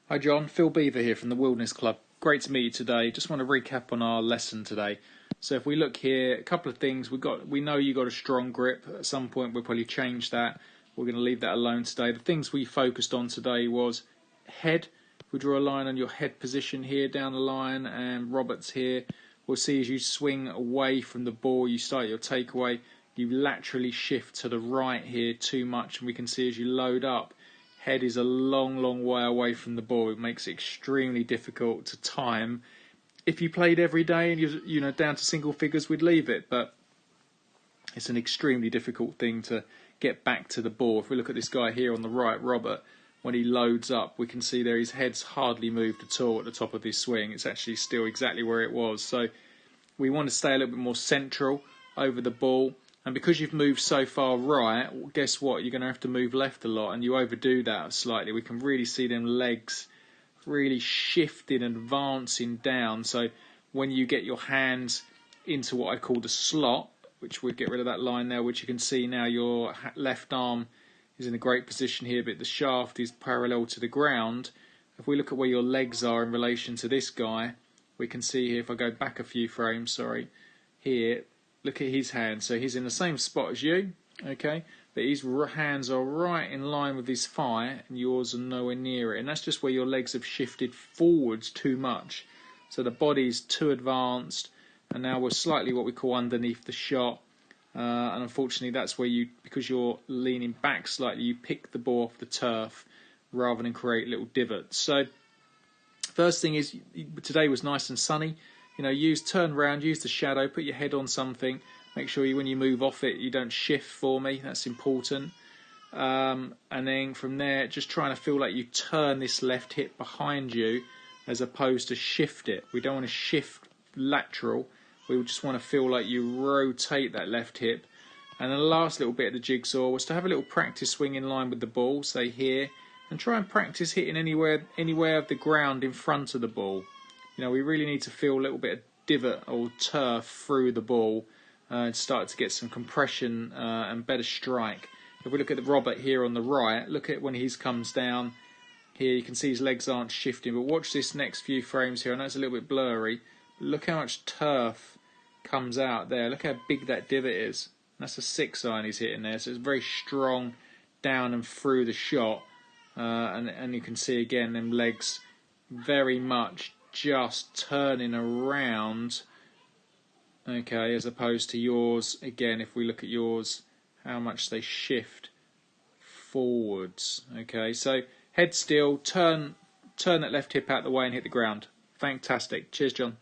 Hi John, Phil Beever here from the Wilderness Club. Great to meet you today. Just want to recap on our lesson today. So if we look here, a couple of things. We know you got a strong grip. At some point we'll probably change that. We're going to leave that alone today. The things we focused on today was head. If we draw a line on your head position here, down the line, and Robert's here, we'll see as you swing away from the ball, you start your takeaway, you laterally shift to the right here too much, and we can see as you load up, head is a long way away from the ball. It makes it extremely difficult to time. If you played every day and you're down to single figures, we'd leave it, but it's an extremely difficult thing to get back to the ball. If we look at this guy here on the right, Robert, when he loads up, we can see there his head's hardly moved at all at the top of his swing. It's actually still exactly where it was. So we want to stay a little bit more central over the ball. And because you've moved so far right, guess what? You're going to have to move left a lot, and you overdo that slightly. We can really see them legs really shifting and advancing down. So when you get your hands into what I call the slot, which we'll get rid of that line now, which you can see now your left arm is in a great position here, but the shaft is parallel to the ground. If we look at where your legs are in relation to this guy, we can see here, if I go back a few frames, here, look at his hands. So he's in the same spot as you, okay? But his hands are right in line with his thigh, and yours are nowhere near it. And that's just where your legs have shifted forwards too much. So the body's too advanced, and now we're slightly what we call underneath the shot. And unfortunately, that's where because you're leaning back slightly, you pick the ball off the turf rather than create little divots. So first thing is, today was nice and sunny. Turn around, use the shadow, put your head on something. Make sure when you move off it, you don't shift for me. That's important. And then from there, just trying to feel like you turn this left hip behind you as opposed to shift it. We don't want to shift lateral. We just want to feel like you rotate that left hip. And the last little bit of the jigsaw was to have a little practice swing in line with the ball, say here, and try and practice hitting anywhere of the ground in front of the ball. We really need to feel a little bit of divot or turf through the ball and start to get some compression and better strike. If we look at the Robert here on the right, look at when he comes down here, you can see his legs aren't shifting, but watch this next few frames here. I know it's a little bit blurry, but look how much turf comes out there. Look how big that divot is. That's a 6-iron he's hitting there, so it's very strong down and through the shot. And you can see again them legs very much just turning around, okay, as opposed to yours. Again, if we look at yours, how much they shift forwards. Okay, so head still, turn that left hip out the way and hit the ground. Fantastic. Cheers, John.